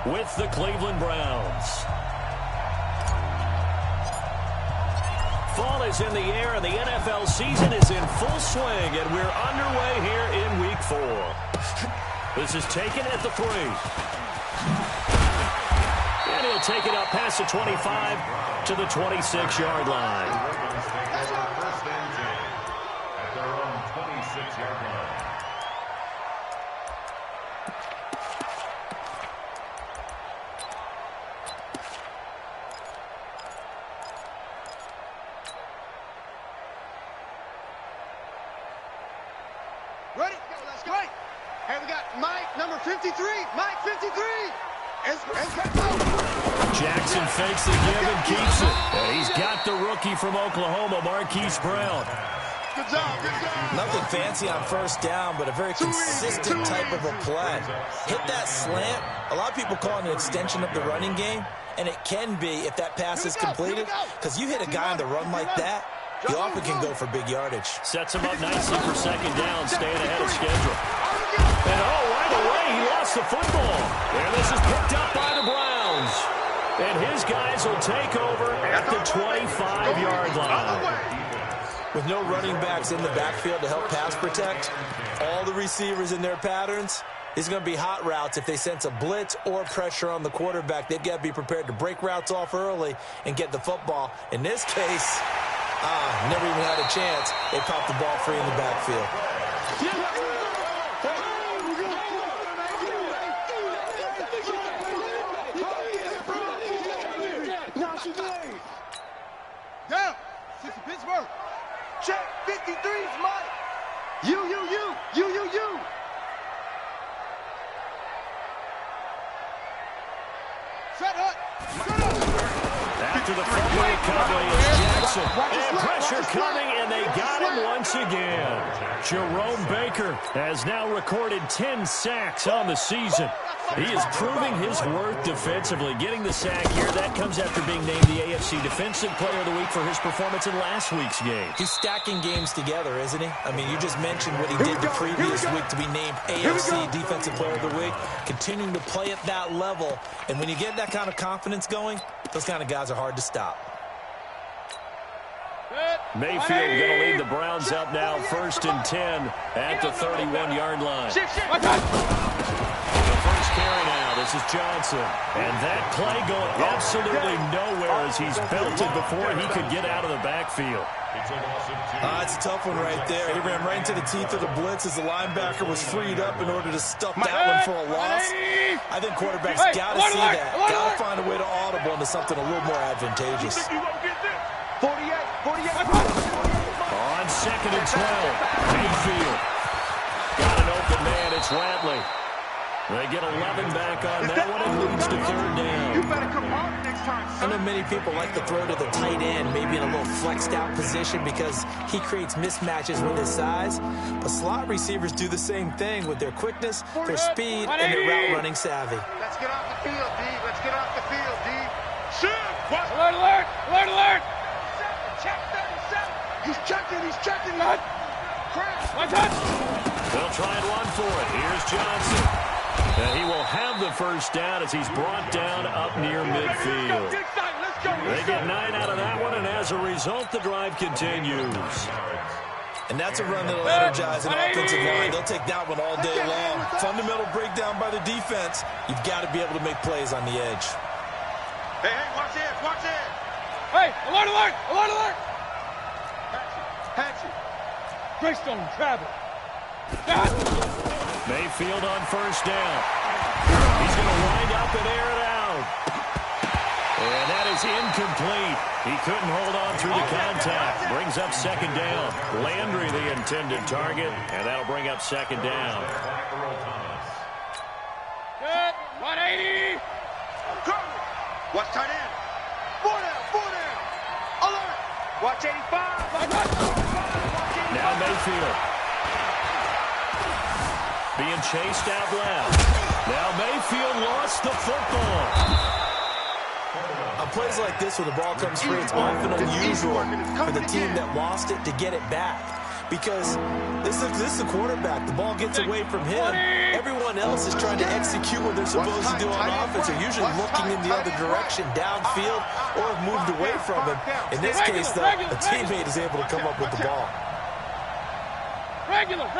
with the Cleveland Browns. Fall is in the air, and the NFL season is in full swing, and we're underway here in Week 4. This is taken at the 3. And he'll take it up past the 25 to the 26-yard line. That's our first and 10 at their own 26-yard line. Ready? Let's go. Hey, we got Mike, number 53. Mike, 53. Jackson fakes the give and keeps it. And he's got the rookie from Oklahoma, Marquise Brown. Good job, good job. Nothing fancy on first down, but a very consistent type of a play. Hit that slant. A lot of people call it an extension of the running game, and it can be if that pass is completed, because you hit a guy on the run like that, he often can go for big yardage. Sets him up nicely for second down, staying ahead of schedule. And right away, he lost the football. And this is picked up by the Browns. And his guys will take over at the 25-yard line. With no running backs in the backfield to help pass protect, all the receivers in their patterns, it's going to be hot routes. If they sense a blitz or pressure on the quarterback, they've got to be prepared to break routes off early and get the football. In this case, never even had a chance. They popped the ball free in the backfield. Down. 60 Pittsburgh. Check. 53's Mike. You. Set up. After the fumble recovery is Jackson. And pressure coming, and they got him once again. Jerome Baker has now recorded 10 sacks on the season. He is proving his worth defensively. Getting the sack here, that comes after being named the AFC Defensive Player of the Week for his performance in last week's game. He's stacking games together, isn't he? I mean, you just mentioned what he did the previous week to be named AFC Defensive Player of the Week, continuing to play at that level. And when you get that kind of confidence going, those kind of guys are hard to stop.Mayfield going to lead the Browns up now, 1st and 10 at the 31-yard line. The first carry now, this is Johnson. And that play going absolutely nowhere as he's belted before he could get out of the backfield. It's a tough one right there. He ran right into the teeth of the blitz as the linebacker was freed up in order to stuff that one for a loss. I think quarterbacks got to see that. Got to find a way to audible into something a little more advantageous. 48. On 2nd and 12, Mayfield. Got an open man, it's Ratley. They get 11 back on that one and leads to 3rd down. You better come hard next time, son. I know many people like to throw to the tight end, maybe in a little flexed out position because he creates mismatches with his size. But slot receivers do the same thing with their quickness, their speed, and their route running savvy. Let's get off the field, D. Let's get off the field, D. Shoot! What? Alert! Check 37. He's checking. One touch. They'll try and run for it. Here's Johnson. And he will have the first down as he's brought down up near midfield. They get 9 out of that one, and as a result, the drive continues. And that's a run that'll energize an offensive line. They'll take that one all day long. Fundamental breakdown by the defense. You've got to be able to make plays on the edge. Hey, watch it. Hey, alert! Patsy. Greystone, travel. Mayfield on first down. He's going to wind up and air it out. And that is incomplete. He couldn't hold on through the contact. Brings up 2nd down. Landry the intended target, and that'll bring up 2nd down. Good. 180. Watch tight end. 4 down. Alert. Watch 85. Now Mayfield. Being chased out left. Now Mayfield lost the football. On plays like this where the ball comes free, it's often unusual for the team that lost it to get it back. Because this is the quarterback. The ball gets away from him. everyone else is trying to execute what they're supposed to do on offense. They're usually looking in the other direction, downfield, or have moved away from him. In this case, though, a teammate is able to come up with the ball. Regular. On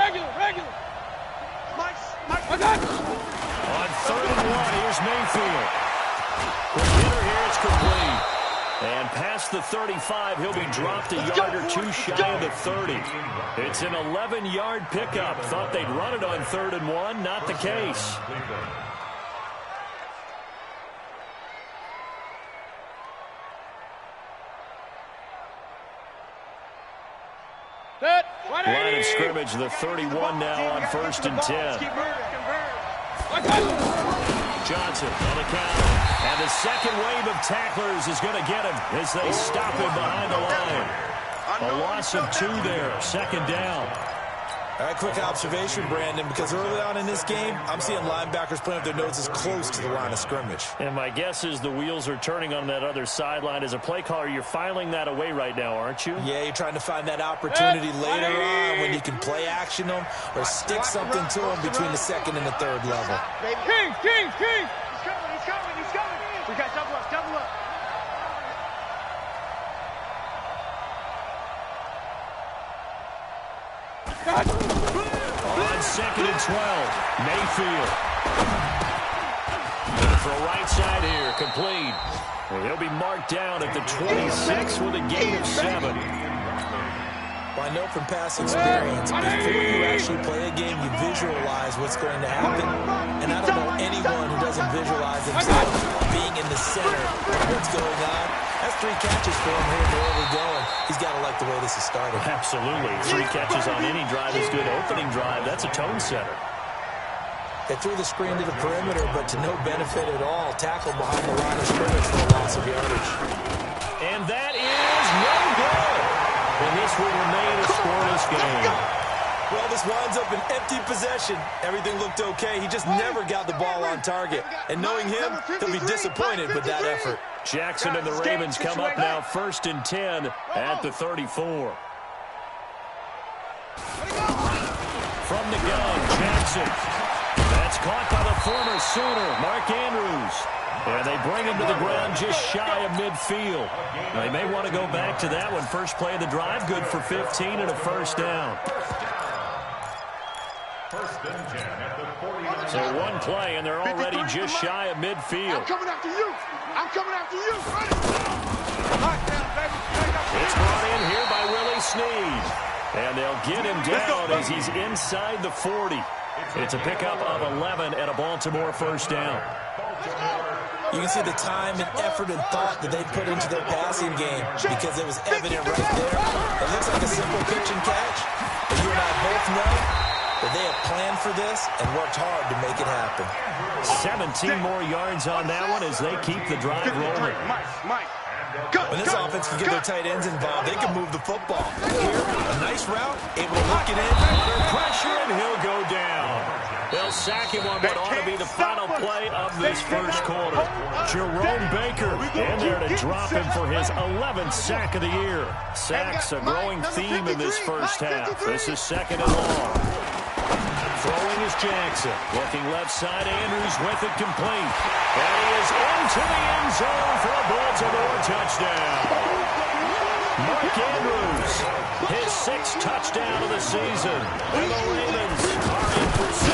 3rd and 1, here's Mayfield. The hitter here, it's complete. And past the 35, he'll be dropped a yard or two shy of the 30. It's an 11-yard pickup. Thought they'd run it on 3rd and 1. Not the case. Line of scrimmage, the 31 now on 1st and 10. Johnson on the counter. And the second wave of tacklers is going to get him as they stop him behind the line. A loss of 2 there, 2nd down. All right, quick observation, Brandon, because early on in this game, I'm seeing linebackers playing with their noses close to the line of scrimmage. And my guess is the wheels are turning on that other sideline. As a play caller, you're filing that away right now, aren't you? Yeah, you're trying to find that opportunity later on when you can play action them or stick something to them between the 2nd and the 3rd level. King! He's coming. We got double up. On 2nd and 12, Mayfield. For a right side here, complete. And he'll be marked down at the 26 with a gain of 7. Well, I know from past experience, before you actually play a game, you visualize what's going to happen. And I don't know anyone who doesn't visualize themselves being in the center of what's going on. That's 3 catches for him here in the early going. He's got to like the way this is starting. Absolutely. 3 catches on any drive is good. Opening drive, that's a tone setter. They threw the screen to the perimeter, but to no benefit at all. Tackle behind the line of scrimmage for a loss of yardage. And that is no good. And this will remain a scoreless game. Well, this winds up an empty possession. Everything looked okay. He just never got the ball on target. And knowing him, he'll be disappointed with that effort. Jackson and the Ravens come up now 1st and 10 at the 34. From the gun, Jackson. That's caught by the former Sooner, Mark Andrews. And they bring him to the ground just shy of midfield. Now, they may want to go back to that one. First play of the drive, good for 15 and a 1st down. 1st and 10 at the 49. So 1 play, and they're already just shy of midfield. I'm coming after you. It's brought in here by Willie Snead. And they'll get him down as he's inside the 40. It's a pickup of 11 at a Baltimore 1st down. You can see the time and effort and thought that they put into their passing game because it was evident right there. It looks like a simple pitch and catch, but you and I both know that they have planned for this and worked hard to make it happen. 17 more yards on that one as they keep the drive rolling. When this offense can get their tight ends involved, they can move the football. Here, a nice route, able to look it in. Under pressure, and he'll go down. They'll sack him on what ought to be the final play of this 1st quarter. Jerome Baker in there to drop him for his 11th sack of the year. Sacks a growing theme in this 1st half. This is 2nd and long. Throwing is Jackson. Looking left side, Andrews with it complete. And he is into the end zone for a Baltimore touchdown. Mark Andrews, his 6th touchdown of the season. And the Ravens are in for 6.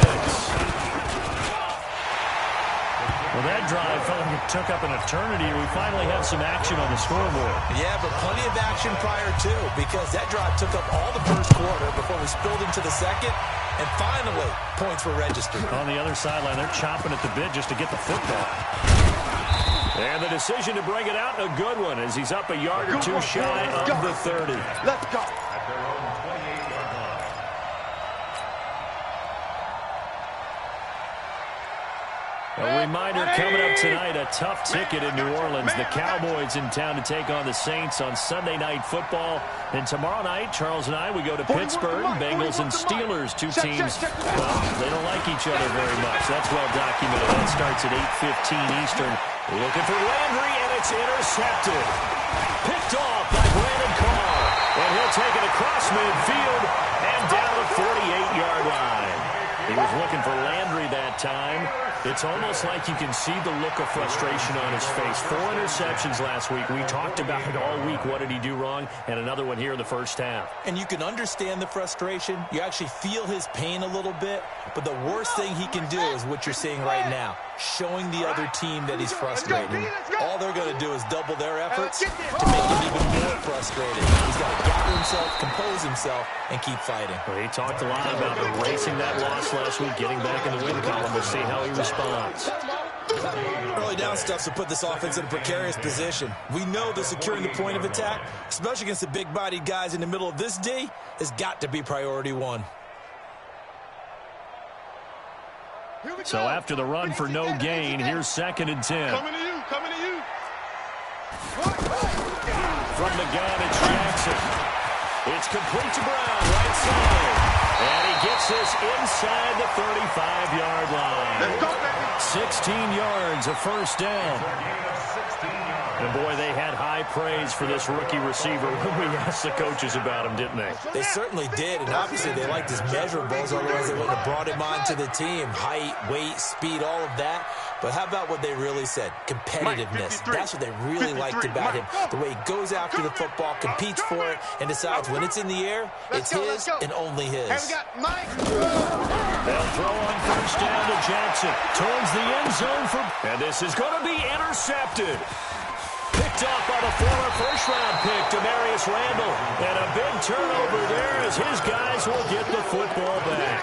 Well, that drive felt like it took up an eternity. We finally have some action on the scoreboard. Yeah, but plenty of action prior to, because that drive took up all the 1st quarter before we spilled into the 2nd. And finally, points were registered. On the other sideline, they're chomping at the bit just to get the football. And the decision to bring it out, a good one, as he's up a yard or 2 shy of the 30. Let's go. At their own 28-yard line. A reminder coming up tonight, a tough ticket in New Orleans. The Cowboys in town to take on the Saints on Sunday Night Football. And tomorrow night, Charles and I, we go to Pittsburgh. Bengals and Steelers, 2 teams, well, they don't like each other very much. That's well documented. That starts at 8:15 Eastern. Looking for Landry, and it's intercepted. Picked off by Brandon Carr. And he'll take it across midfield and down the 48-yard line. He was looking for Landry that time. It's almost like you can see the look of frustration on his face. 4 interceptions last week. We talked about it all week. What did he do wrong? And another one here in the first half. And you can understand the frustration. You actually feel his pain a little bit. But the worst thing he can do is what you're seeing right now, showing the other team that he's frustrated. All they're going to do is double their efforts to make him even more frustrated. He's got to gather himself, compose himself, and keep fighting. Well, he talked a lot about erasing that loss last week, getting back in the win column. We'll see how he responds. Early down stuff to put this offense in a precarious position. We know that securing the point of attack, especially against the big-bodied guys in the middle of this D, has got to be priority one. So after the run for no gain, here's 2nd and 10. Coming to you, coming to you. From the gun, it's Jackson. It's complete to Brown, right side. And he gets this inside the 35-yard line. Let's go, baby. 16 yards, a first down. And, boy, they had high praise for this rookie receiver when we asked the coaches about him, didn't they? They certainly did, and obviously they liked his measurables, otherwise they wouldn't have brought him onto the team. Height, weight, speed, all of that. But how about what they really said? Competitiveness. That's what they really liked about him. The way he goes after the football, competes for it, and decides when it's in the air, it's his and only his. Hey, we got Mike. They'll throw on first down to Jackson. Towards the end zone and this is going to be intercepted. Picked off by the former first-round pick, Demarius Randall. And a big turnover there as his guys will get the football back.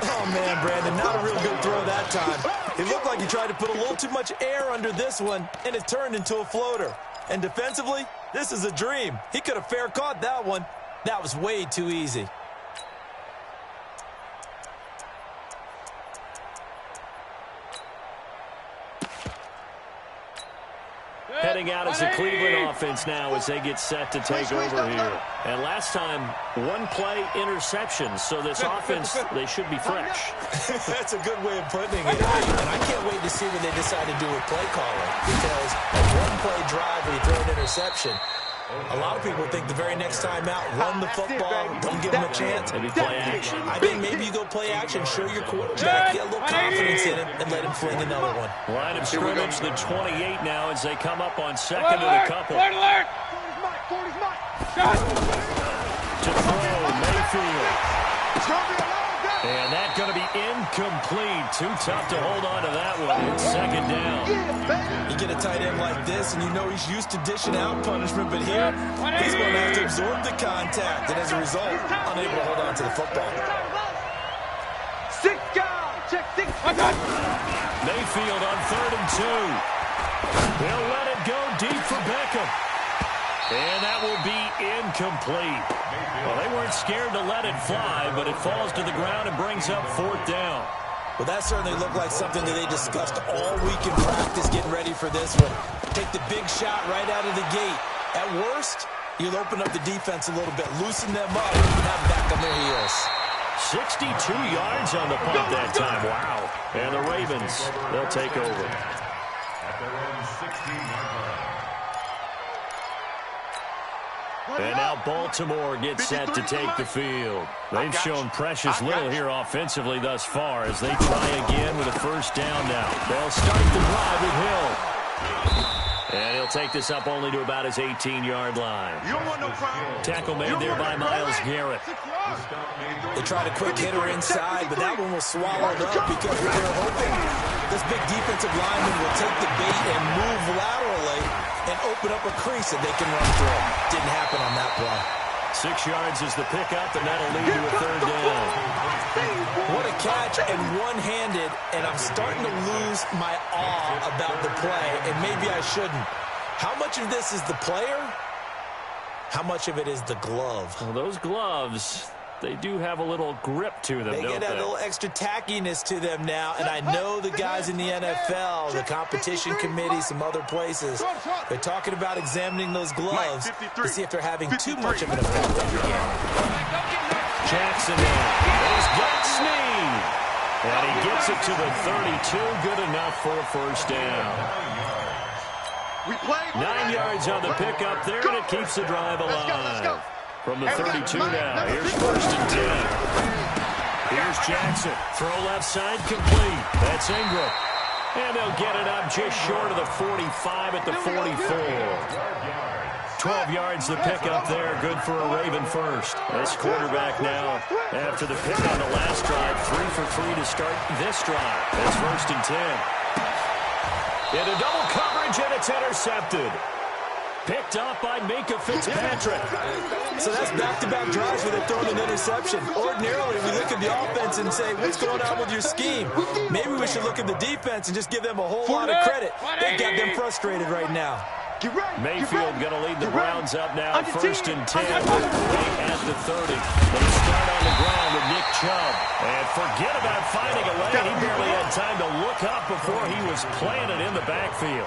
Oh, man, Brandon, not a real good throw that time. It looked like he tried to put a little too much air under this one, and it turned into a floater. And defensively, this is a dream. He could have fair caught that one. That was way too easy. Heading out as the Cleveland offense now as they get set to take over here. And last time, 1 play interception. So this offense, they should be fresh. That's a good way of putting it. And I can't wait to see what they decide to do with play calling. Because a 1-play drive where you throw an interception, a lot of people think the very next time out, run the football, don't give them a chance. Maybe play action. I think maybe you go play action, show your quarterback, get a little confidence in him, and let him fling another one. Line of scrimmage, the 28 now as they come up on 2nd and a couple. Alert! To throw, Mayfield. And that's going to be incomplete. Too tough to hold on to that one. It's 2nd down. You get a tight end like this, and you know he's used to dishing out punishment, but here, he's going to have to absorb the contact, and as a result, unable to hold on to the football. 6 down. Check 6. Mayfield on 3rd and 2. They'll let it go deep for Beckham. And that will be incomplete. Well, they weren't scared to let it fly, but it falls to the ground and brings up 4th down. Well, that certainly looked like something that they discussed all week in practice getting ready for this one. Take the big shot right out of the gate. At worst, you'll open up the defense a little bit, loosen them up, and have back on their heels. 62 yards on the punt that time. Wow. And the Ravens, they'll take over. At their own 16-yard line. And now Baltimore gets set to take the field. They've shown precious little here offensively thus far as they try again with a first down now. They'll start the drive with Hill. And he'll take this up only to about his 18-yard line. You don't want no problem. Tackle made there by Myles Garrett. They tried a quick hitter inside, but that one was swallowed up because what they were hoping, this big defensive lineman will take the bait and move laterally and open up a crease that they can run through. Didn't happen on that play. 6 yards is the pickup, and that'll lead to a 3rd down. What a catch, and one-handed, and I'm starting to lose my awe about the play, and maybe I shouldn't. How much of this is the player? How much of it is the glove? Well, those gloves, they do have a little grip to them, They don't get a they? little extra tackiness to them now, and I know the guys in the NFL, the competition committee, some other places, they're talking about examining those gloves to see if they're having too much of an effect on the game. Jackson now. He's got Snead. And he gets it to the 32. Good enough for a first down. 9 yards on the pickup there, and it keeps the drive alive. From the 32 now, here's 1st and 10. Here's Jackson. Throw left side complete. That's Ingram. And they'll get it up just short of the 45 at the 44. 12 yards to pick up there. Good for a Raven first. This quarterback now, after the pick on the last drive, 3 for 3 to start this drive. That's 1st and 10. Into double coverage, and it's intercepted. Picked up by Minka Fitzpatrick. So that's back-to-back drives where they're throwing an interception. Ordinarily, we look at the offense and say, what's going on with your scheme? Maybe we should look at the defense and just give them a whole lot of credit. They got them frustrated right now. Mayfield going to lead the Browns up now, 1st and 10, right at the 30. They start on the ground with Nick Chubb. And forget about finding a lane. He barely had time to look up before he was planted in the backfield.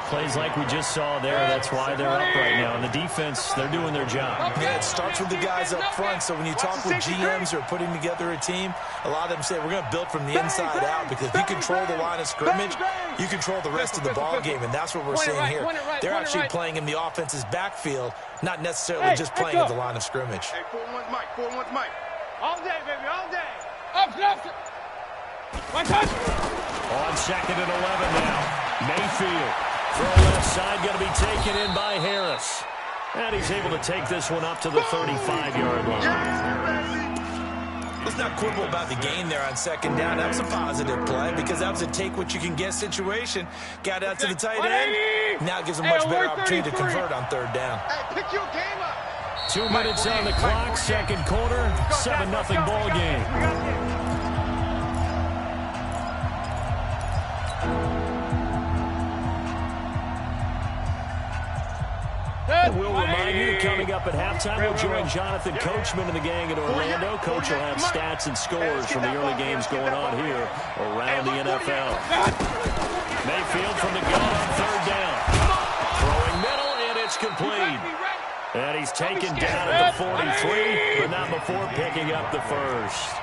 Plays like we just saw there. That's why they're up right now. And the defense, they're doing their job. Yeah, it starts with the guys up front. So when you talk with GMs who are putting together a team, a lot of them say, we're going to build from the inside out, because if you control the line of scrimmage, you control the rest of the ball game. And that's what we're seeing here. They're actually playing in the offense's backfield, not necessarily just playing at the line of scrimmage. Hey, 4-1 Mike, 4-1 Mike. All day, baby, all day. Up. One touch. On 2nd and 11 now. Mayfield. Throw left side, going to be taken in by Harris. And he's able to take this one up to the 35-yard line. Let's not quibble about the gain there on 2nd down. That was a positive play, because that was a take-what-you-can-get situation. Got out to the tight end. Now it gives them much better opportunity to convert on 3rd down. Hey, pick your game up. 2 minutes on the clock, 2nd quarter, 7-0 ball game. We'll remind you, coming up at halftime, we'll join Jonathan Coachman and the gang in Orlando. Coach will have stats and scores from the early games going on here around the NFL. Mayfield from the gun on 3rd down. Throwing middle, and it's complete. And he's taken down at the 43, but not before picking up the 1st.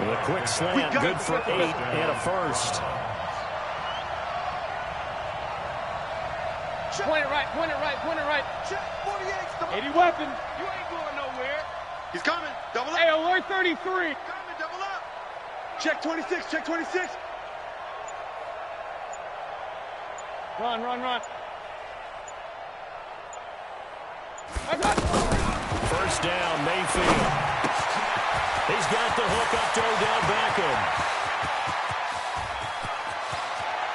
With a quick slant, good for 8 and a 1st. Point it right. Check 48. 80 weapon. You ain't going nowhere. He's coming. Double up. Hey, alert 33. Coming, double up. Check 26. Run. First down, Mayfield. He's got the hook up to Odell Beckham.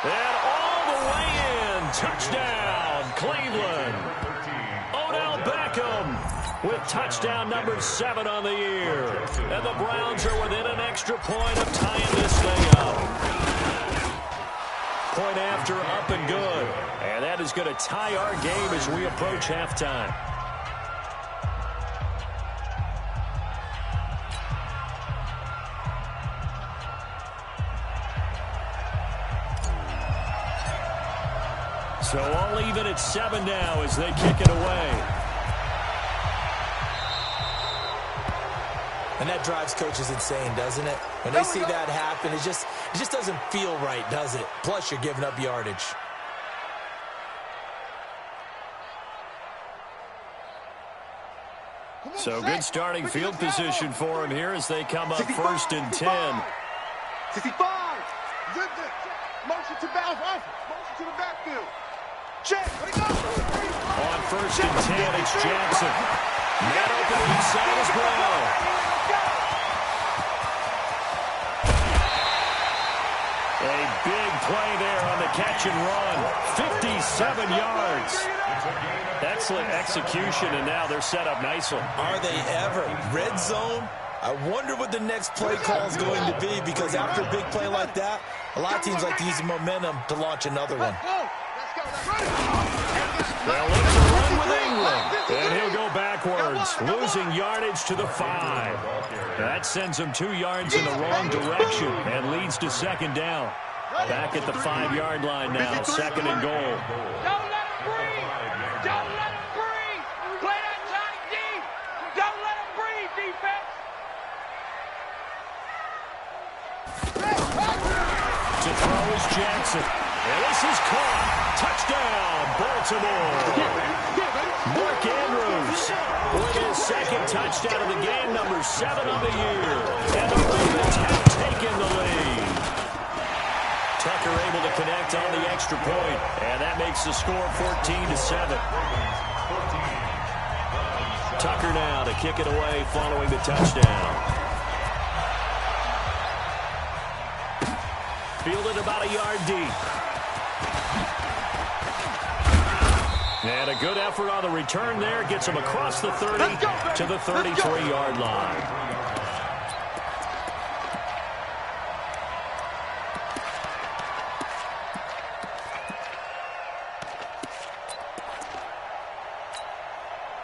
And all the way in. Touchdown, Cleveland. Odell Beckham with touchdown number 7 on the year. And the Browns are within an extra point of tying this thing up. Point after, up and good. And that is going to tie our game as we approach halftime. So all even at 7 now as they kick it away. And that drives coaches insane, doesn't it? When they see that happen, it just doesn't feel right, does it? Plus, you're giving up yardage. So good starting field position for him here as they come up 1st and 10. 65. Motion to the backfield. Check. Let it go. On 1st and 10, it's Jackson. Not open inside as well. A big play there on the catch and run. 57 yards. Excellent execution, and now they're set up nicely. Are they ever? Red zone? I wonder what the next play call is going to be, because after a big play like that, a lot of teams like to use the momentum to launch another one. Well, it's a run with Ingram, and he'll go backwards, losing yardage to the 5. That sends him 2 yards in the wrong direction and leads to 2nd down. Back at the 5-yard line now, 2nd and goal. Don't let him breathe. Don't let him breathe. Play that tight deep. Don't let him breathe, defense. To throw is Jackson. And this is caught. Touchdown, Baltimore. Mark Andrews with his second touchdown of the game, number 7 of the year. And the Ravens have taken the lead. Tucker able to connect on the extra point, and that makes the score 14-7. Tucker now to kick it away following the touchdown. Fielded about a yard deep. And a good effort on the return there. Gets him across the 30 to the 33-yard line.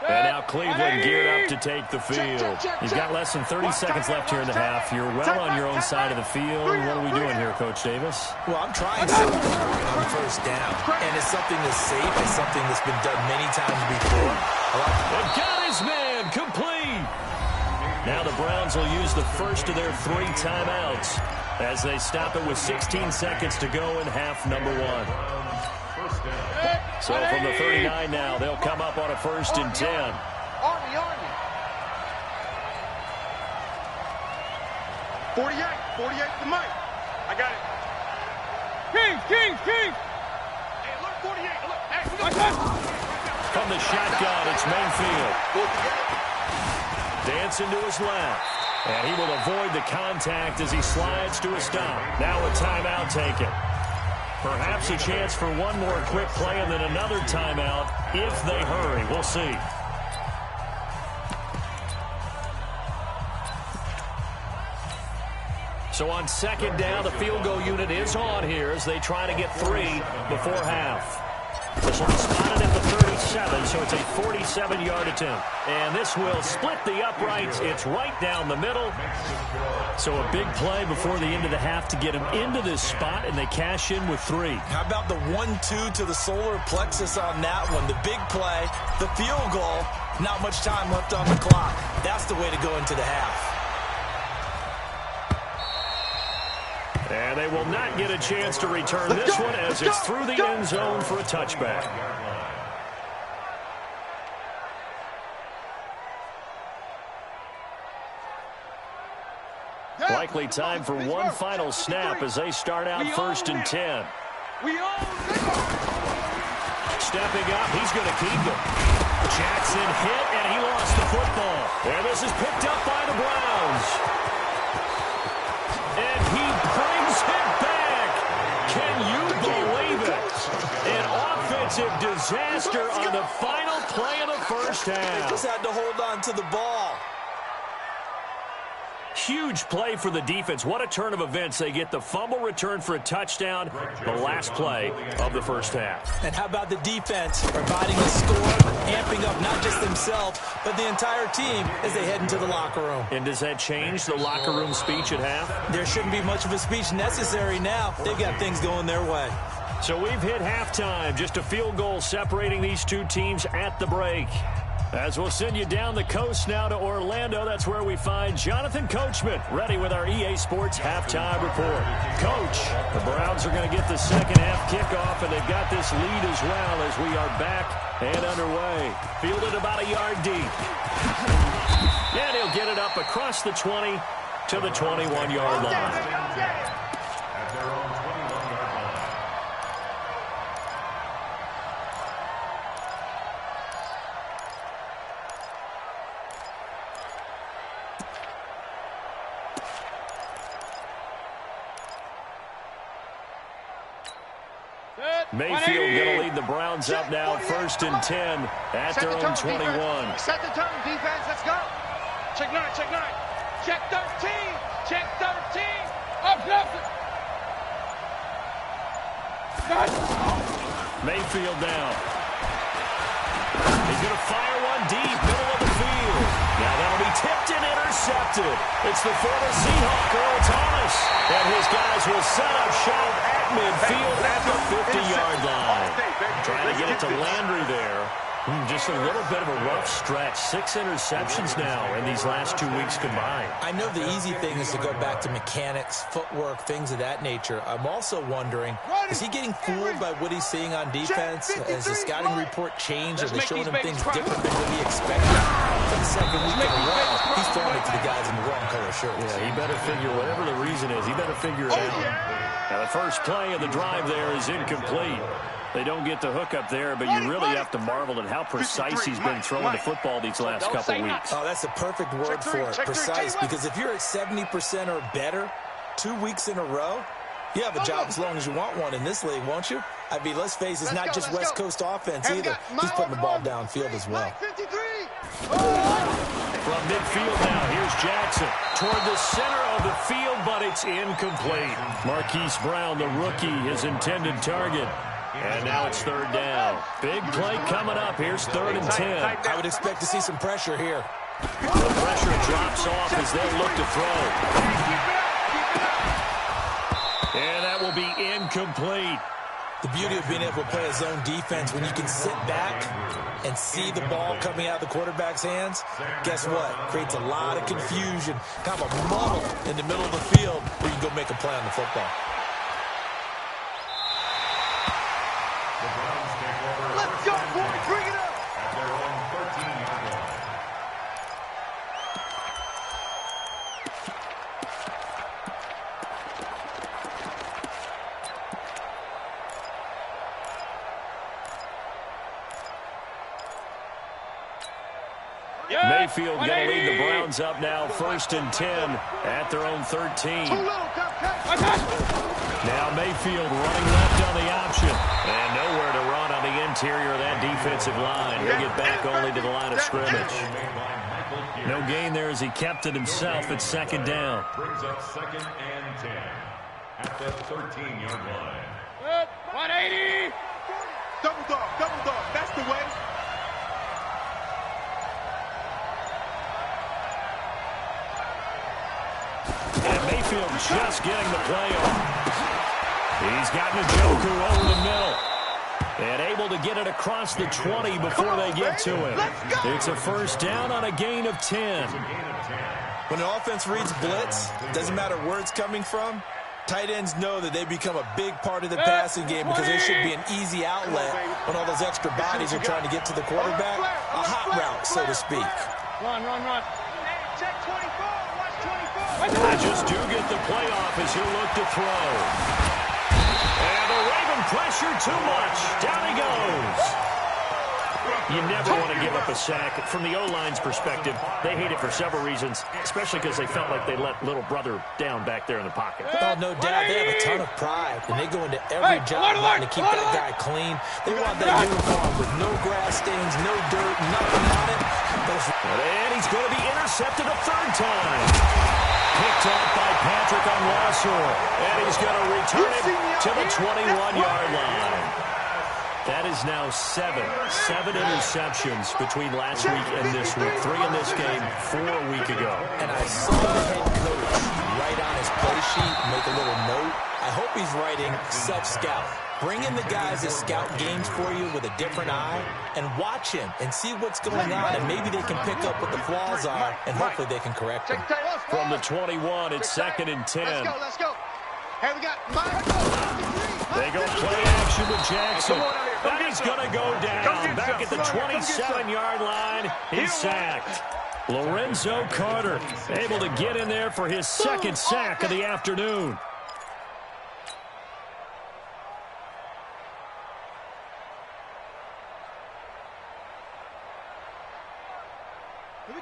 And now Cleveland geared up to take the field. You've got less than 30 seconds left here in the half. You're well on your own side of the field. What are we doing here, Coach Davis? Well, I'm trying something on first down. And it's something that's safe. It's something that's been done many times before. And got his man complete. Now the Browns will use the first of their 3 timeouts as they stop it with 16 seconds to go in half number 1. So from the 39 now, they'll come up on a 1st and 10. Army. 48 to Mike. I got it. King. Hey, look, 48. Look, hey, we got From the shotgun, it's Mayfield. Dancing to his left. And he will avoid the contact as he slides to a stop. Now a timeout taken. Perhaps a chance for one more quick play and then another timeout if they hurry. We'll see. So on 2nd down, the field goal unit is on here as they try to get 3 before half. This will be spotted at the 37, so it's a 47-yard attempt. And this will split the uprights. It's right down the middle. So a big play before the end of the half to get him into this spot, and they cash in with 3. How about the 1-2 to the solar plexus on that one? The big play, the field goal, not much time left on the clock. That's the way to go into the half. And they will not get a chance to return this one as it's through the end zone for a touchback. Likely time for one final snap as they start out 1st and 10. Stepping up, he's going to keep it. Jackson hit, and he lost the football. And this is picked up by the Browns. And he brings it back. Can you believe it? An offensive disaster on the final play of the first half. They just had to hold on to the ball. Huge play for the defense. What a turn of events. They get the fumble return for a touchdown, the last play of the first half. And how about the defense providing a score, amping up not just themselves, but the entire team as they head into the locker room. And does that change the locker room speech at half? There shouldn't be much of a speech necessary now. They've got things going their way. So we've hit halftime. Just a field goal separating these two teams at the break. As we'll send you down the coast now to Orlando, that's where we find Jonathan Coachman ready with our EA Sports halftime report. Coach, the Browns are going to get the second half kickoff, and they've got this lead as well as we are back and underway. Fielded about a yard deep. And he'll get it up across the 20 to the 21-yard line. Mayfield going to lead the Browns up now, 1st and 10 at their own 21. Set the tone, defense. Let's go. Check 9. Check 13. Check 13. Up, nothing. Mayfield now. He's going to fire one deep, middle of the field. Now that'll be tipped and intercepted. It's the former Seahawk, Earl Thomas. And his guys will set up shop at midfield at the 50-yard line. Trying to get it to Landry there. Just a little bit of a rough stretch. 6 interceptions now in these last 2 weeks combined. I know the easy thing is to go back to mechanics, footwork, things of that nature. I'm also wondering, is he getting fooled by what he's seeing on defense? Has the scouting report changed? Are they showing him things different than what he expected? For the second week in a row, he's throwing it to the guys in the wrong color shirts. Yeah, he better figure, whatever the reason is, he better figure it out. Now, the first play of the drive there is incomplete. They don't get the hook up there, but you really have to marvel at how precise he's been throwing the football these last couple weeks. Oh, that's a perfect word for it, precise, because if you're at 70% or better 2 weeks in a row, you have a job as long as you want one in this league, won't you? I mean, let's face it, it's not just West Coast offense either. He's putting the ball downfield as well. From midfield now, here's Jackson toward the center of the field, but it's incomplete. Marquise Brown, the rookie, his intended target. And now it's third down. Big play coming up. Here's 3rd and 10. I would expect to see some pressure here. The pressure drops off as they look to throw. And that will be incomplete. The beauty of being able to play a zone defense, when you can sit back and see the ball coming out of the quarterback's hands, guess what? Creates a lot of confusion, kind of a muddle in the middle of the field where you can go make a play on the football. Let's go, boys. Bring it up. At their own 13-yard line. Mayfield going to lead the Browns up now, 1st and 10 at their own 13. Now Mayfield running left on the option. And nowhere to run on the interior of that defensive line. He'll get back only to the line of scrimmage. No gain there as he kept it himself at 2nd down. Brings up 2nd and 10 at the 13-yard line. 180. Double dog. That's the way. And Mayfield just getting the play off. He's got Njoku over the middle. And able to get it across the 20 before they get to him. It's a 1st down on a gain of 10. When the offense reads blitz, doesn't matter where it's coming from, tight ends know that they become a big part of the passing game because there should be an easy outlet when all those extra bodies are trying to get to the quarterback. A hot route, so to speak. Run. Check 24. Watch 24. They just do get the play off as he'll look to throw. And the Raven pressure too much. Down he goes. You never want to give up a sack. From the O-line's perspective, they hate it for several reasons, especially because they felt like they let little brother down back there in the pocket. Oh, no doubt. They have a ton of pride, and they go into every job wanting to keep that guy clean. They want that uniform with no grass stains, no dirt, nothing on it. And he's going to be intercepted a 3rd time. Picked off by Patrick on Wassor. And he's going to return it to the 21-yard line. That is now 7 interceptions between last week and this week. 3 in this game, 4 a week ago. And I saw the head coach write on his play sheet, make a little note. I hope he's writing self-scout. Bring in the guys that scout games for you with a different eye and watch him and see what's going on, and maybe they can pick up what the flaws are, and hopefully they can correct them. From the 21, it's 2nd and 10. Let's go. Hey, we got They go play action with Jackson. And he's going to go down. Back at the 27-yard line, he's sacked. Lorenzo Carter able to get in there for his 2nd sack of the afternoon.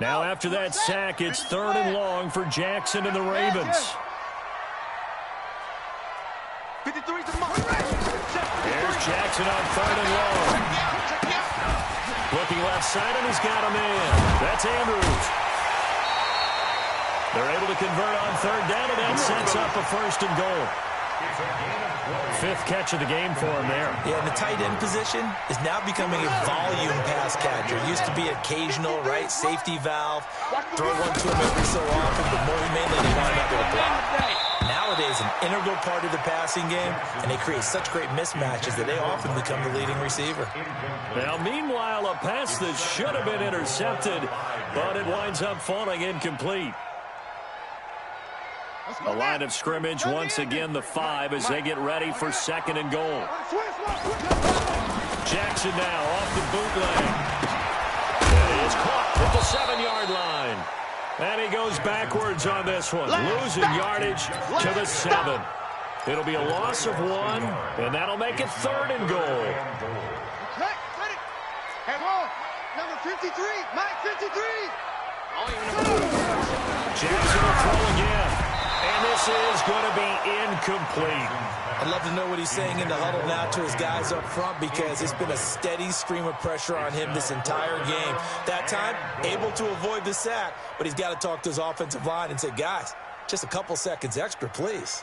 Now after that sack, it's 3rd and long for Jackson and the Ravens. 53's the mark. Here's Jackson on 3rd and long. Looking left side, and he's got a man. That's Andrews. They're able to convert on 3rd down, and that sets up a 1st and goal. 5th catch of the game for him there. Yeah, and the tight end position is now becoming a volume pass catcher. It used to be occasional, right? Safety valve. Throw one to him every so often, but more mainly they want him out there to block. Now Galladay is an integral part of the passing game, and they create such great mismatches that they often become the leading receiver. Now, meanwhile, a pass that should have been intercepted, but it winds up falling incomplete. A line of scrimmage, once again the 5 as they get ready for 2nd and goal. Jackson now off the bootleg. It is caught at the 7-yard line. And he goes backwards on this one, losing yardage to the 7. It'll be a loss of 1, and that'll make it 3rd and goal. Head on. Number 53, Mike 53. Jackson will throw again. And this is going to be incomplete. I'd love to know what he's saying in the huddle now to his guys up front, because it's been a steady stream of pressure on him this entire game. That time, able to avoid the sack, but he's got to talk to his offensive line and say, guys, just a couple seconds extra, please.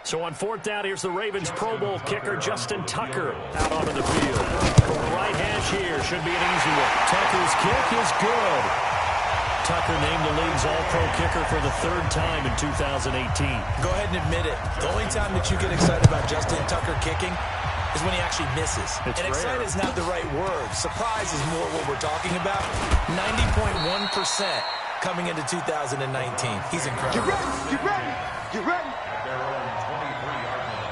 So on 4th down, here's the Ravens Pro Bowl kicker, Justin Tucker, out onto the field. From the right hash here, should be an easy one. Tucker's kick is good. Tucker named the league's all-pro kicker for the 3rd time in 2018. Go ahead and admit it. The only time that you get excited about Justin Tucker kicking is when he actually misses. It's and excited rare. is not the right word. Surprise is more what we're talking about. 90.1% coming into 2019. He's incredible. Get ready. Get ready. Get ready. At their own 23-yard line.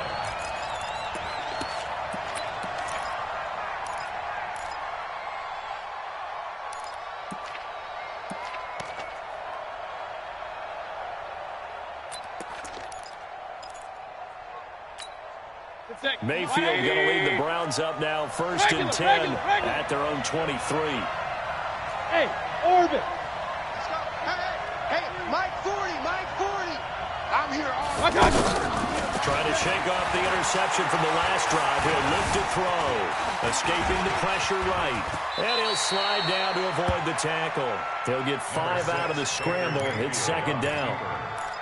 Mayfield going to lead the Browns up now, 1st and 10 at their own 23. Hey, Orbit. Hey, Mike 40, Mike 40. I'm here all My God. Trying to shake off the interception from the last drive. He'll look to throw. Escaping the pressure right. And he'll slide down to avoid the tackle. He'll get 5 out of the scramble. It's 2nd down.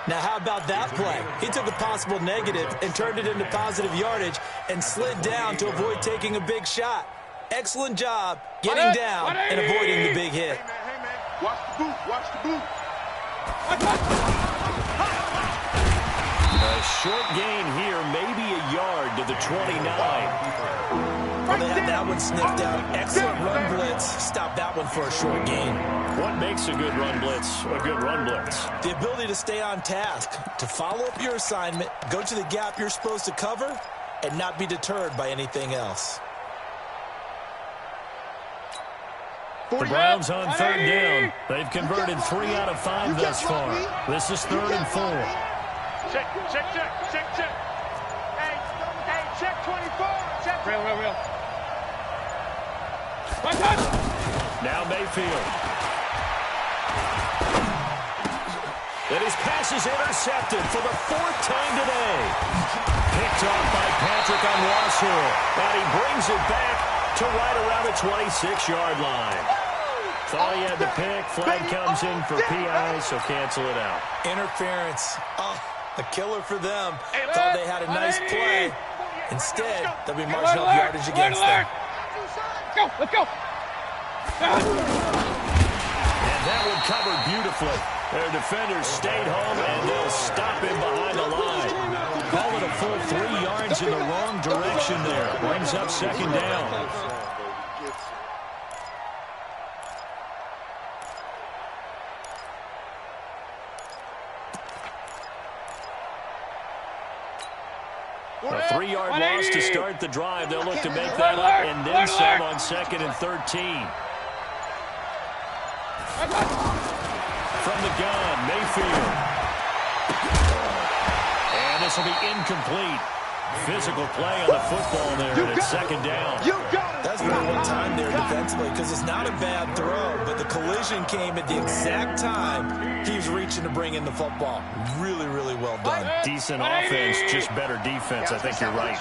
Now, how about that play? He took a possible negative and turned it into positive yardage and slid down to avoid taking a big shot. Excellent job getting down and avoiding the big hit. Hey, man. Watch the boot. Watch the boot. A short gain here, maybe a yard to the 29. Well, they had that one sniffed out. Excellent run blitz. Stop that one for a short gain. What makes a good run blitz a good run blitz? The ability to stay on task, to follow up your assignment, go to the gap you're supposed to cover, and not be deterred by anything else. The Browns on 3rd down. They've converted 3 out of 5 thus far. This is 3rd and 4. Check. Hey, check 24. Check. Real. My God. Now Mayfield. And his pass is intercepted for the 4th time today. Picked off by Patrick on Wasser. And he brings it back to right around the 26-yard line. Thought he had the pick. Flag comes in for PI, so cancel it out. Interference. Oh, a killer for them. Thought they had a nice play. Instead, they'll be marching up yardage against them. Let's go. And that one covered beautifully. Their defenders stayed home, and they'll stop him behind the line. Call it a full 3 yards in the wrong direction there. Brings up 2nd down. A 3-yard loss to start the drive. They'll look to make that up and then some on 2nd and 13. From the gun, Mayfield. And this will be incomplete. Physical play on the football there, and it's 2nd down. That's really one time there defensively, because it's not a bad throw, but the collision came at the exact time he was reaching to bring in the football. Really, really well done. Decent offense, just better defense. I think you're right.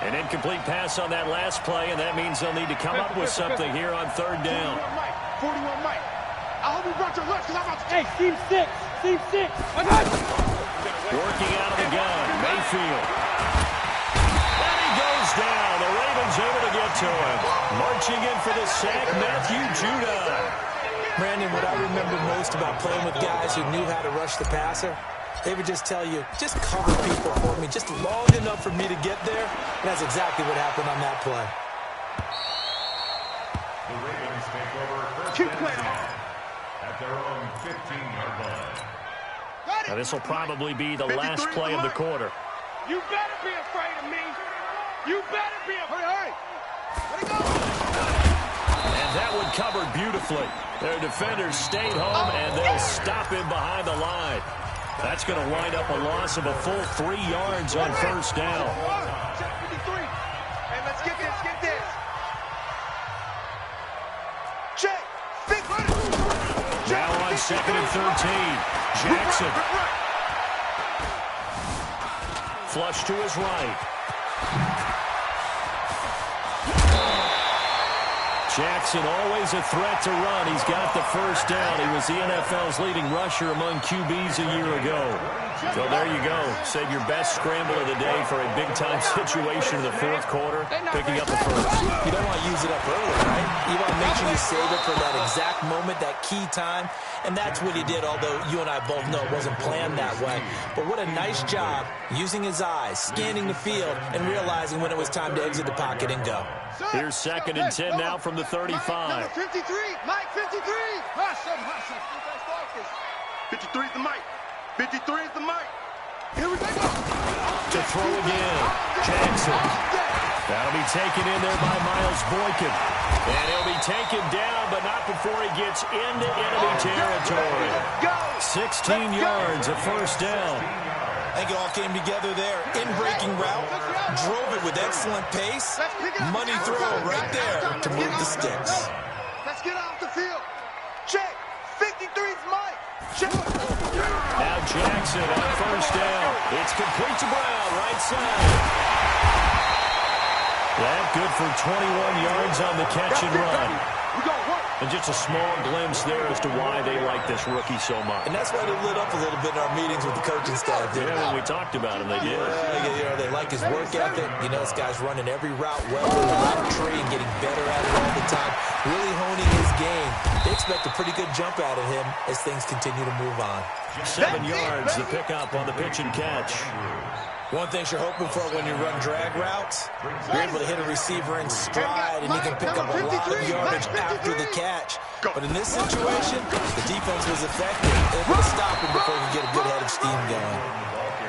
An incomplete pass on that last play, and that means they'll need to come up with something here on 3rd down. 41 Mike. I hope you brought your lunch, because I'm about to... Hey, team 6. My God. Working out of the gun, Mayfield. And he goes down. The Ravens able to get to him. Marching in for the sack, Matthew Judon. Brandon, what I remember most about playing with guys who knew how to rush the passer They would just tell you, just cover people for me, just long enough for me to get there. And that's exactly what happened on that play. The Ravens take over first and 10 at their own 15-yard line. Now, this will probably be the last play of the quarter. You better be afraid of me. You better be afraid. Hurry. Let it go. And that one covered beautifully. Their defenders stayed home, and they'll stop him behind the line. That's going to wind up a loss of a full 3 yards on first down. Check 53. Hey, let's get this. Get this. Check. Now on 2nd and 13. Jackson. Flush to his right. Jackson always a threat to run. He's got the first down. He was the NFL's leading rusher among QBs a year ago. So there you go. Save your best scramble of the day for a big-time situation in the fourth quarter, picking up the first. You don't want to use it up early, right? You want to make sure you save it for that exact moment, that key time. And that's what he did, although you and I both know it wasn't planned that way. But what a nice job using his eyes, scanning the field, and realizing when it was time to exit the pocket and go. Here's 2nd and 10 now from the 35. Number 53. Mike, 53. Hush him. 53 is the Mike. 53 is the Mike. Here we go. To throw again. Jackson. That'll be taken in there by Miles Boykin. And he'll be taken down, but not before he gets into enemy territory. 16 yards, a first down. I think it all came together there. In-breaking route, drove it with excellent pace. Money throw right there to move the sticks. Let's get off the field. Check. 53's Mike. Check. Now Jackson on first down. It's complete to Brown, right side. That good for 21 yards on the catch and run. And just a small glimpse there as to why they like this rookie so much. And that's why they lit up a little bit in our meetings with the coaching staff. Yeah, when we talked about him, they did. Yeah, they like his work ethic. You know, this guy's running every route well in the route tree and getting better at it all the time. Really honing his game. They expect a pretty good jump out of him as things continue to move on. 7 yards, the pickup on the pitch and catch. One thing you're hoping for when you run drag routes, you're able to hit a receiver in stride and he can pick up a lot of yardage after the catch. But in this situation, the defense was effective, able to stop him before he could get a good head of steam going.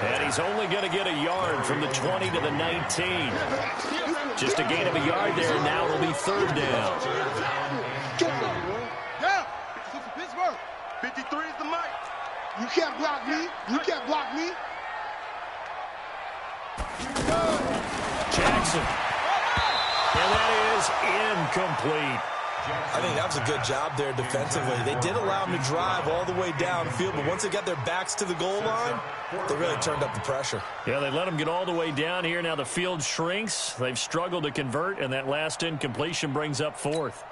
And he's only going to get a yard from the 20 to the 19. Just a gain of a yard there, now it'll be third down. Yeah, 53 is the mic. You can't block me. You can't block me. Jackson. And that is incomplete. I think that was a good job there defensively. They did allow him to drive all the way downfield, but once they got their backs to the goal line, they really turned up the pressure. Yeah, they let him get all the way down here. Now the field shrinks. They've struggled to convert, and that last incompletion brings up fourth.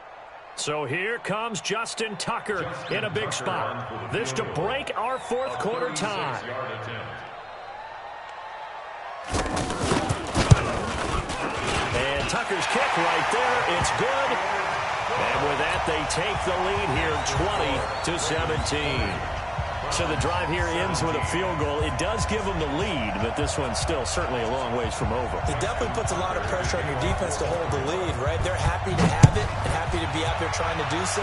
So here comes Justin Tucker in a big spot. This to break our fourth quarter tie. And Tucker's kick right there. It's good. And with that, they take the lead here 20-17. So the drive here ends with a field goal. It does give them the lead, but this one's still certainly a long ways from over. It definitely puts a lot of pressure on your defense to hold the lead, right? They're happy to have it and happy to be out there trying to do so.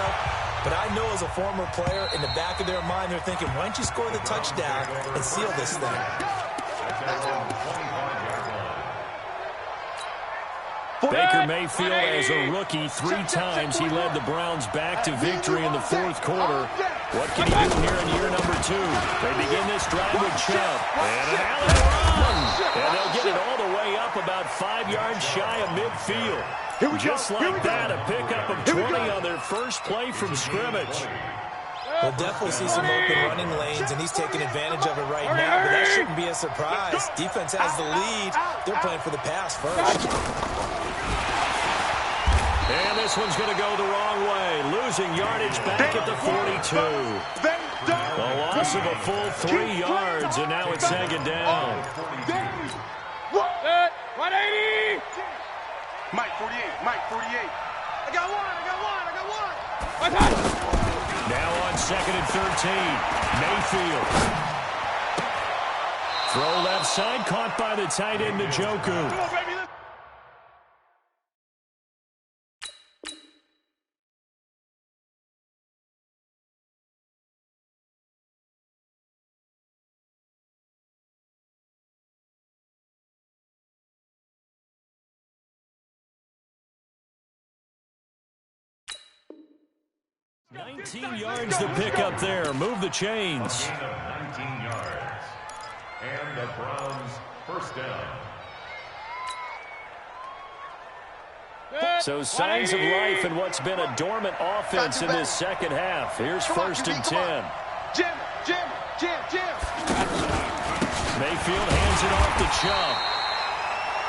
But I know as a former player, in the back of their mind, they're thinking, why don't you score the touchdown and seal this thing? Baker Mayfield, as a rookie, 3 times he led the Browns back to victory in the fourth quarter. What can he do here in year number 2? They begin this drive with Chubb. And an alley run. And they'll get it all the way up about 5 yards shy of midfield. Just like that, a pickup of 20 on their first play from scrimmage. We'll definitely see some open running lanes, and he's taking advantage of it right now, but that shouldn't be a surprise. Defense has the lead. They're playing for the pass first. And this one's going to go the wrong way. Losing yardage back at the 42. A loss of a full 3 yards, and now it's second down. 180! Mike 48, Mike 48. I got one. Now on 2nd and 13, Mayfield. Throw left side, caught by the tight end, Njoku. Come on, baby. 19 yards to pick up there. Move the chains. A gain of 19 yards. And the Browns first down. So signs of life in what's been a dormant offense in this second half. Here's first and 10. Jim. Mayfield hands it off to Chubb.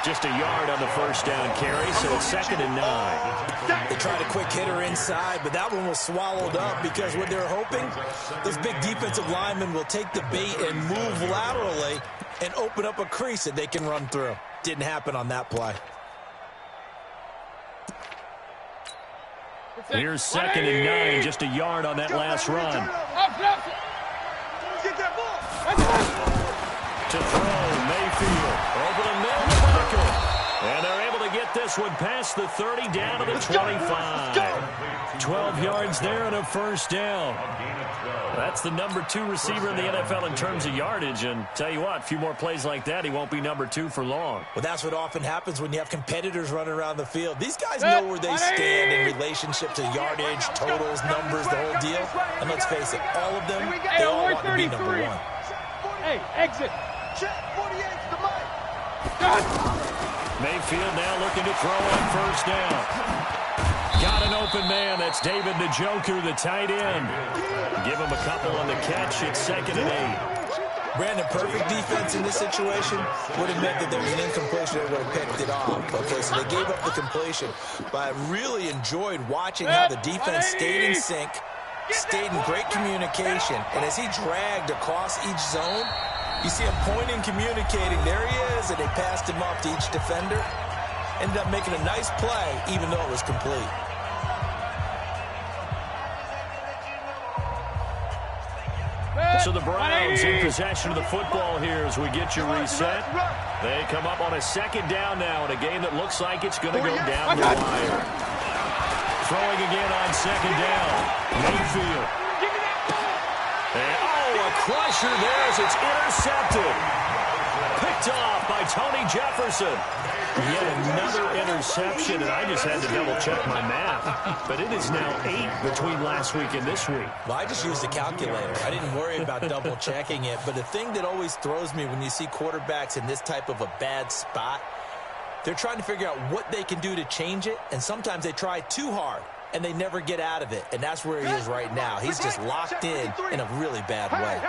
Just a yard on the first down carry, so it's 2nd and 9. They tried a quick hitter inside, but that one was swallowed up because what they're hoping, those big defensive linemen will take the bait and move laterally and open up a crease that they can run through. Didn't happen on that play. Here's 2nd and 9, just a yard on that last run. Get that ball. To throw, Mayfield over the middle of the pocket. And they're able to get this one past the 30 down to the 25. 12 yards there and a first down. That's the number 2 receiver in the NFL in terms of yardage. And tell you what, a few more plays like that, he won't be number 2 for long. Well, that's what often happens when you have competitors running around the field. These guys know where they stand in relationship to yardage, totals, numbers, the whole deal. And let's face it, all of them, they all want to be number 1. Hey, exit. Check 48's the mic. Mayfield now looking to throw on first down. Got an open man. That's David Njoku, the tight end. Give him a couple on the catch. It's 2nd and 8. Brandon, perfect defense in this situation would have meant that there was an incompletion that would have picked it off. Okay, so they gave up the completion. But I really enjoyed watching how the defense stayed in sync, stayed in great communication. And as he dragged across each zone, you see him pointing, communicating. There he is, and they passed him off to each defender. Ended up making a nice play, even though it was complete. So the Browns in possession of the football here as we get you reset. They come up on a 2nd down now in a game that looks like it's going to go down the wire. Throwing again on 2nd down. Mayfield. And, a crusher there as it's intercepted. Picked off by Tony Jefferson. Yet another interception, and I just had to double-check my math. But it is now 8 between last week and this week. Well, I just used a calculator. I didn't worry about double-checking it. But the thing that always throws me when you see quarterbacks in this type of a bad spot, they're trying to figure out what they can do to change it, and sometimes they try too hard, and they never get out of it. And that's where he is right now. He's just locked in a really bad way.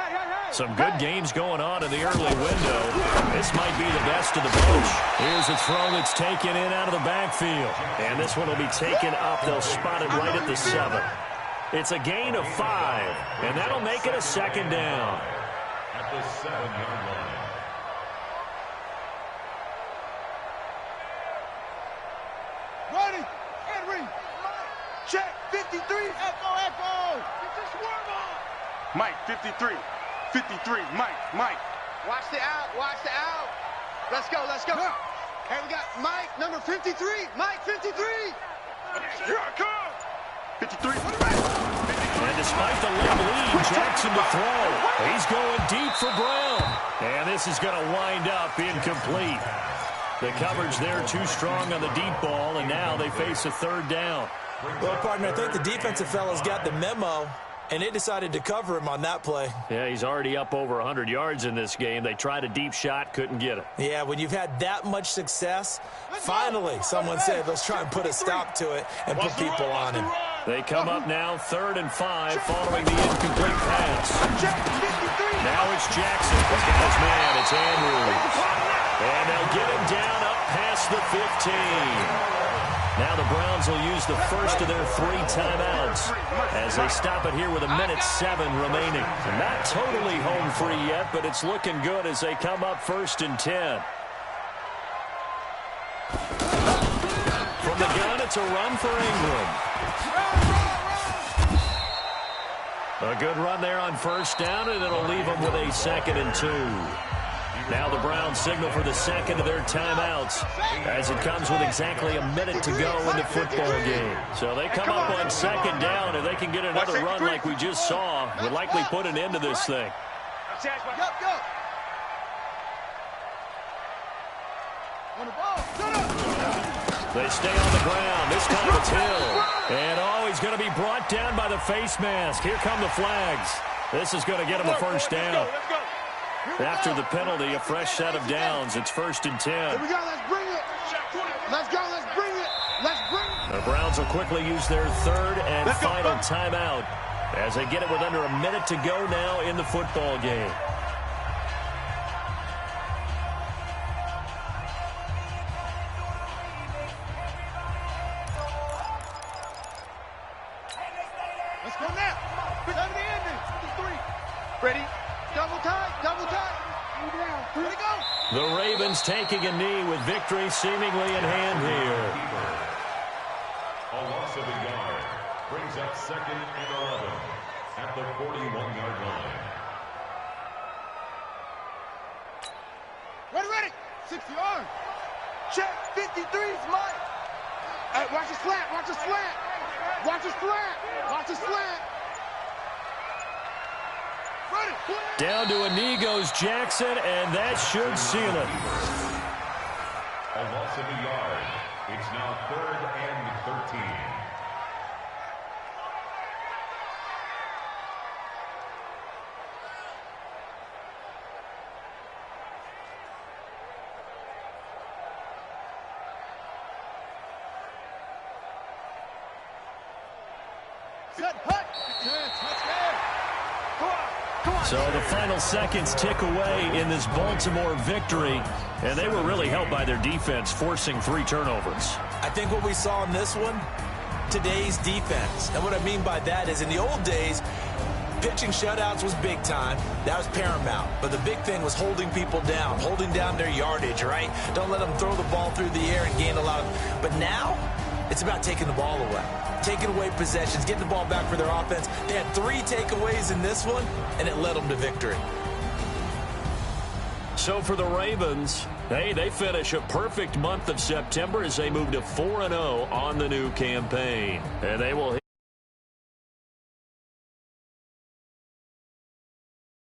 Some good games going on in the early window. This might be the best of the bunch. Here's a throw that's taken in out of the backfield. And this one will be taken up. They'll spot it right at the 7. It's a gain of 5, and that'll make it a 2nd down. At the 7-yard line. Ready, Henry. Check 53. Echo. Get this worm on. Mike, 53. 53, Mike. Watch the out. Let's go. Hey, we got Mike, number 53. Mike, 53. Here I come. 53. And despite the late lead, Jackson to throw. He's going deep for Brown. And this is going to wind up incomplete. The coverage there too strong on the deep ball, and now they face a 3rd down. Well, partner, I think the defensive fellas got the memo, and they decided to cover him on that play. Yeah, he's already up over 100 yards in this game. They tried a deep shot, couldn't get it. Yeah, when you've had that much success, finally someone said, let's try and put a stop to it and put people on him. They come up now 3rd and 5 following the incomplete pass. Now it's Jackson. He's got his man. It's Andrews. And they'll get him down up past the 15. Now the Browns will use the first of their 3 timeouts as they stop it here with 1:07 remaining. Not totally home free yet, but it's looking good as they come up 1st and 10. From the gun, it's a run for Ingram. A good run there on 1st down, and it'll leave them with a 2nd and 2. Now the Browns signal for the second of their timeouts as it comes with exactly a minute to go in the football game. So they come up on second down. If they can get another run like we just saw, would likely put an end to this thing. They stay on the ground. This time it's Hill. And, he's going to be brought down by the face mask. Here come the flags. This is going to get him the first down. After the penalty, a fresh set of downs. It's 1st and 10. Here we go. Let's bring it. Let's go. Let's bring it. Let's bring it. The Browns will quickly use their third and final timeout as they get it with under a minute to go now in the football game. Let's go now. Come to the ending. 3. Ready? Double tight. Double tight. Here we go. The Ravens taking a knee with victory seemingly in hand here. A loss of a yard brings up 2nd and 11 at the 41-yard line. Ready. 60 yards. Check. 53's Mike. Hey, watch the slant. Watch the slant. Watch the slant. Watch the slant. Ready. Down to a knee goes Jackson, and that should seal it. A loss of a yard. It's now 3rd and 13. Set. Hut. So the final seconds tick away in this Baltimore victory, and they were really helped by their defense, forcing 3 turnovers. I think what we saw in this one, today's defense. And what I mean by that is in the old days, pitching shutouts was big time. That was paramount. But the big thing was holding people down, holding down their yardage, right? Don't let them throw the ball through the air and gain a lot of... But now, it's about taking the ball away. Taking away possessions, getting the ball back for their offense. They had 3 takeaways in this one, and it led them to victory. So for the Ravens, hey, they finish a perfect month of September as they move to 4-0 on the new campaign. And they will